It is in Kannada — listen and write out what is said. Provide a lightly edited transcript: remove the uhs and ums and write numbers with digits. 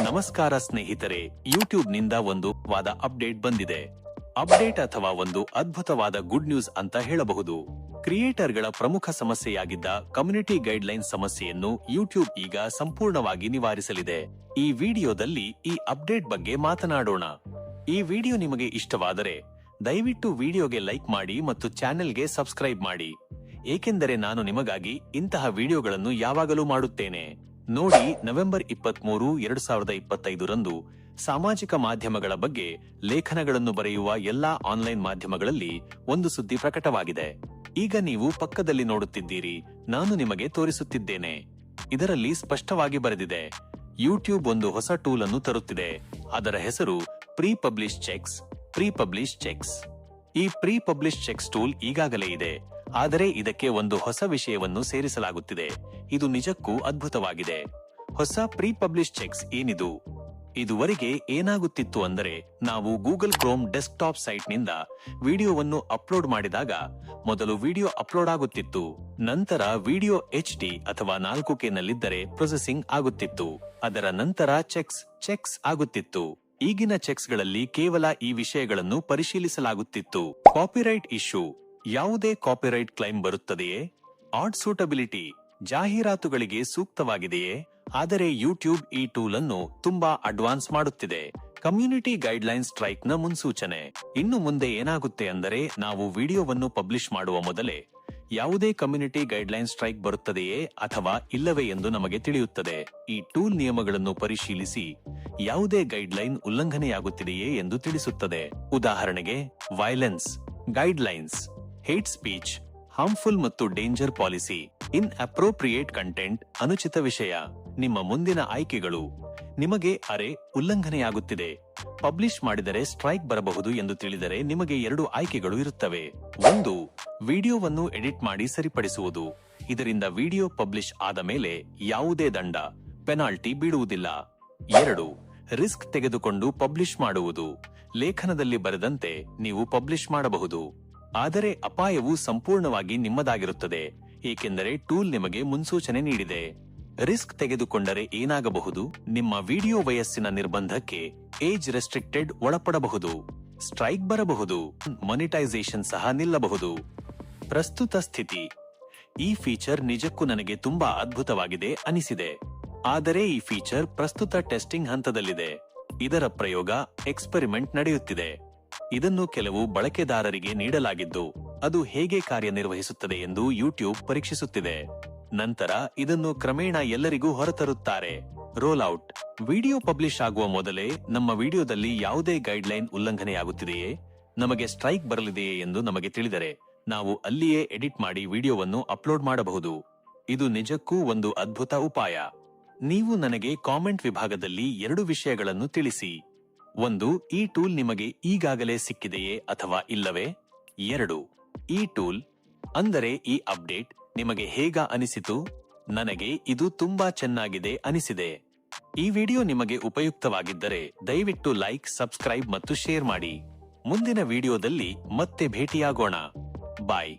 ನಮಸ್ಕಾರ ಸ್ನೇಹಿತರೆ, ಯೂಟ್ಯೂಬ್ನಿಂದ ಒಂದು ವಾದ ಅಪ್ಡೇಟ್ ಬಂದಿದೆ. ಅಪ್ಡೇಟ್ ಅಥವಾ ಒಂದು ಅದ್ಭುತವಾದ ಗುಡ್ ನ್ಯೂಸ್ ಅಂತ ಹೇಳಬಹುದು. ಕ್ರಿಯೇಟರ್ಗಳ ಪ್ರಮುಖ ಸಮಸ್ಯೆಯಾಗಿದ್ದ ಕಮ್ಯುನಿಟಿ ಗೈಡ್ಲೈನ್ ಸಮಸ್ಯೆಯನ್ನು ಯೂಟ್ಯೂಬ್ ಈಗ ಸಂಪೂರ್ಣವಾಗಿ ನಿವಾರಿಸಲಿದೆ. ಈ ವಿಡಿಯೋದಲ್ಲಿ ಈ ಅಪ್ಡೇಟ್ ಬಗ್ಗೆ ಮಾತನಾಡೋಣ. ಈ ವಿಡಿಯೋ ನಿಮಗೆ ಇಷ್ಟವಾದರೆ ದಯವಿಟ್ಟು ವಿಡಿಯೋಗೆ ಲೈಕ್ ಮಾಡಿ ಮತ್ತು ಚಾನೆಲ್ಗೆ ಸಬ್ಸ್ಕ್ರೈಬ್ ಮಾಡಿ, ಏಕೆಂದರೆ ನಾನು ನಿಮಗಾಗಿ ಇಂತಹ ವಿಡಿಯೋಗಳನ್ನು ಯಾವಾಗಲೂ ಮಾಡುತ್ತೇನೆ. ನೋಡಿ, ನವೆಂಬರ್ 23, 2025 ರಂದು ಸಾಮಾಜಿಕ ಮಾಧ್ಯಮಗಳ ಬಗ್ಗೆ ಲೇಖನಗಳನ್ನು ಬರೆಯುವ ಎಲ್ಲಾ ಆನ್ಲೈನ್ ಮಾಧ್ಯಮಗಳಲ್ಲಿ ಒಂದು ಸುದ್ದಿ ಪ್ರಕಟವಾಗಿದೆ. ಈಗ ನೀವು ಪಕ್ಕದಲ್ಲಿ ನೋಡುತ್ತಿದ್ದೀರಿ, ನಾನು ನಿಮಗೆ ತೋರಿಸುತ್ತಿದ್ದೇನೆ. ಇದರಲ್ಲಿ ಸ್ಪಷ್ಟವಾಗಿ ಬರೆದಿದೆ, ಯೂಟ್ಯೂಬ್ ಒಂದು ಹೊಸ ಟೂಲ್ ಅನ್ನು ತರುತ್ತಿದೆ. ಅದರ ಹೆಸರು ಪ್ರೀ ಪಬ್ಲಿಷ್ ಚೆಕ್ಸ್. ಈ ಪ್ರೀ ಪಬ್ಲಿಷ್ ಚೆಕ್ಸ್ ಟೂಲ್ ಈಗಾಗಲೇ ಇದೆ, ಆದರೆ ಇದಕ್ಕೆ ಒಂದು ಹೊಸ ವಿಷಯವನ್ನು ಸೇರಿಸಲಾಗುತ್ತಿದೆ. ಇದು ನಿಜಕ್ಕೂ ಅದ್ಭುತವಾಗಿದೆ. ಹೊಸ ಪ್ರೀ ಪಬ್ಲಿಷ್ ಚೆಕ್ಸ್ ಏನಿದು? ಇದುವರೆಗೆ ಏನಾಗುತ್ತಿತ್ತು ಅಂದರೆ, ನಾವು ಗೂಗಲ್ ಕ್ರೋಮ್ ಡೆಸ್ಕ್ಟಾಪ್ ಸೈಟ್ನಿಂದ ವಿಡಿಯೋವನ್ನು ಅಪ್ಲೋಡ್ ಮಾಡಿದಾಗ ಮೊದಲು ವಿಡಿಯೋ ಅಪ್ಲೋಡ್ ಆಗುತ್ತಿತ್ತು. ನಂತರ ವಿಡಿಯೋ HD ಅಥವಾ 4K ನಲ್ಲಿದ್ದರೆ ಪ್ರೊಸೆಸಿಂಗ್ ಆಗುತ್ತಿತ್ತು. ಅದರ ನಂತರ ಚೆಕ್ಸ್ ಆಗುತ್ತಿತ್ತು. ಈಗಿನ ಚೆಕ್ಸ್ಗಳಲ್ಲಿ ಕೇವಲ ಈ ವಿಷಯಗಳನ್ನು ಪರಿಶೀಲಿಸಲಾಗುತ್ತಿತ್ತು. ಕಾಪಿರೈಟ್ ಇಶ್ಯೂ, ಯಾವುದೇ ಕಾಪಿರೈಟ್ ಕ್ಲೈಮ್ ಬರುತ್ತದೆಯೇ? ಆಡ್ ಸೂಟಬಿಲಿಟಿ, ಜಾಹೀರಾತುಗಳಿಗೆ ಸೂಕ್ತವಾಗಿದೆಯೇ? ಆದರೆ ಯೂಟ್ಯೂಬ್ ಈ ಟೂಲ್ ಅನ್ನು ತುಂಬಾ ಅಡ್ವಾನ್ಸ್ ಮಾಡುತ್ತಿದೆ. ಕಮ್ಯುನಿಟಿ ಗೈಡ್ಲೈನ್ ಸ್ಟ್ರೈಕ್ ನ ಮುನ್ಸೂಚನೆ. ಇನ್ನು ಮುಂದೆ ಏನಾಗುತ್ತೆ ಅಂದರೆ, ನಾವು ವಿಡಿಯೋವನ್ನು ಪಬ್ಲಿಷ್ ಮಾಡುವ ಮೊದಲೇ ಯಾವುದೇ ಕಮ್ಯುನಿಟಿ ಗೈಡ್ಲೈನ್ ಸ್ಟ್ರೈಕ್ ಬರುತ್ತದೆಯೇ ಅಥವಾ ಇಲ್ಲವೇ ಎಂದು ನಮಗೆ ತಿಳಿಯುತ್ತದೆ. ಈ ಟೂಲ್ ನಿಯಮಗಳನ್ನು ಪರಿಶೀಲಿಸಿ ಯಾವುದೇ ಗೈಡ್ಲೈನ್ ಉಲ್ಲಂಘನೆಯಾಗುತ್ತಿದೆಯೇ ಎಂದು ತಿಳಿಸುತ್ತದೆ. ಉದಾಹರಣೆಗೆ, violence guidelines, hate speech, harmful ಮತ್ತು ಡೇಂಜರ್ ಪಾಲಿಸಿ, ಇನ್ ಅಪ್ರೋಪ್ರಿಯೇಟ್ ಕಂಟೆಂಟ್, ಅನುಚಿತ ವಿಷಯ. ನಿಮ್ಮ ಮುಂದಿನ ಆಯ್ಕೆಗಳು. ನಿಮಗೆ ಉಲ್ಲಂಘನೆಯಾಗುತ್ತಿದೆ, ಪಬ್ಲಿಷ್ ಮಾಡಿದರೆ ಸ್ಟ್ರೈಕ್ ಬರಬಹುದು ಎಂದು ತಿಳಿದರೆ ನಿಮಗೆ 2 ಆಯ್ಕೆಗಳು ಇರುತ್ತವೆ. 1. ವಿಡಿಯೋವನ್ನು ಎಡಿಟ್ ಮಾಡಿ ಸರಿಪಡಿಸುವುದು. ಇದರಿಂದ ವಿಡಿಯೋ ಪಬ್ಲಿಷ್ ಆದ ಮೇಲೆ ಯಾವುದೇ ದಂಡ, ಪೆನಾಲ್ಟಿ ಬೀಳುವುದಿಲ್ಲ. 2. ರಿಸ್ಕ್ ತೆಗೆದುಕೊಂಡು ಪಬ್ಲಿಷ್ ಮಾಡುವುದು. ಲೇಖನದಲ್ಲಿ ಬರೆದಂತೆ ನೀವು ಪಬ್ಲಿಷ್ ಮಾಡಬಹುದು, ಆದರೆ ಅಪಾಯವು ಸಂಪೂರ್ಣವಾಗಿ ನಿಮ್ಮದಾಗಿರುತ್ತದೆ, ಏಕೆಂದರೆ ಟೂಲ್ ನಿಮಗೆ ಮುನ್ಸೂಚನೆ ನೀಡಿದೆ. ರಿಸ್ಕ್ ತೆಗೆದುಕೊಂಡರೆ ಏನಾಗಬಹುದು? ನಿಮ್ಮ ವಿಡಿಯೋ ವಯಸ್ಸಿನ ನಿರ್ಬಂಧಕ್ಕೆ ಏಜ್ ರೆಸ್ಟ್ರಿಕ್ಟೆಡ್ ಒಳಪಡಬಹುದು, ಸ್ಟ್ರೈಕ್ ಬರಬಹುದು, ಮಾನಿಟೈಸೇಷನ್ ಸಹ ನಿಲ್ಲಬಹುದು. ಪ್ರಸ್ತುತ ಸ್ಥಿತಿ. ಈ ಫೀಚರ್ ನಿಜಕ್ಕೂ ನನಗೆ ತುಂಬಾ ಅದ್ಭುತವಾಗಿದೆ ಅನಿಸಿದೆ, ಆದರೆ ಈ ಫೀಚರ್ ಪ್ರಸ್ತುತ ಟೆಸ್ಟಿಂಗ್ ಹಂತದಲ್ಲಿದೆ. ಇದರ ಪ್ರಯೋಗ ಎಕ್ಸ್ಪೆರಿಮೆಂಟ್ ನಡೆಯುತ್ತಿದೆ. ಇದನ್ನು ಕೆಲವು ಬಳಕೆದಾರರಿಗೆ ನೀಡಲಾಗಿದ್ದು, ಅದು ಹೇಗೆ ಕಾರ್ಯನಿರ್ವಹಿಸುತ್ತದೆ ಎಂದು ಯೂಟ್ಯೂಬ್ ಪರೀಕ್ಷಿಸುತ್ತಿದೆ. ನಂತರ ಇದನ್ನು ಕ್ರಮೇಣ ಎಲ್ಲರಿಗೂ ಹೊರತರುತ್ತಾರೆ. Roll out. ವಿಡಿಯೋ ಪಬ್ಲಿಷ್ ಆಗುವ ಮೊದಲೇ ನಮ್ಮ ವಿಡಿಯೋದಲ್ಲಿ ಯಾವುದೇ ಗೈಡ್ಲೈನ್ ಉಲ್ಲಂಘನೆಯಾಗುತ್ತಿದೆಯೇ, ನಮಗೆ ಸ್ಟ್ರೈಕ್ ಬರಲಿದೆಯೇ ಎಂದು ನಮಗೆ ತಿಳಿದರೆ ನಾವು ಅಲ್ಲಿಯೇ ಎಡಿಟ್ ಮಾಡಿ ವಿಡಿಯೋವನ್ನು ಅಪ್ಲೋಡ್ ಮಾಡಬಹುದು. ಇದು ನಿಜಕ್ಕೂ ಒಂದು ಅದ್ಭುತ ಉಪಾಯ. ನೀವು ನನಗೆ ಕಾಮೆಂಟ್ ವಿಭಾಗದಲ್ಲಿ 2 ವಿಷಯಗಳನ್ನು ತಿಳಿಸಿ. 1. ಈ ಟೂಲ್ ನಿಮಗೆ ಈಗಾಗಲೇ ಸಿಕ್ಕಿದೆಯೇ ಅಥವಾ ಇಲ್ಲವೇ? 2. ಈ ಟೂಲ್ ಅಂದರೆ ಈ ಅಪ್ಡೇಟ್ ನಿಮಗೆ ಹೇಗ ಅನಿಸಿತು? ನನಗೆ ಇದು ತುಂಬಾ ಚೆನ್ನಾಗಿದೆ ಅನಿಸಿದೆ. ಈ ವಿಡಿಯೋ ನಿಮಗೆ ಉಪಯುಕ್ತವಾಗಿದ್ದರೆ ದಯವಿಟ್ಟು ಲೈಕ್, ಸಬ್ಸ್ಕ್ರೈಬ್ ಮತ್ತು ಶೇರ್ ಮಾಡಿ. ಮುಂದಿನ ವಿಡಿಯೋದಲ್ಲಿ ಮತ್ತೆ ಭೇಟಿಯಾಗೋಣ. ಬಾಯ್.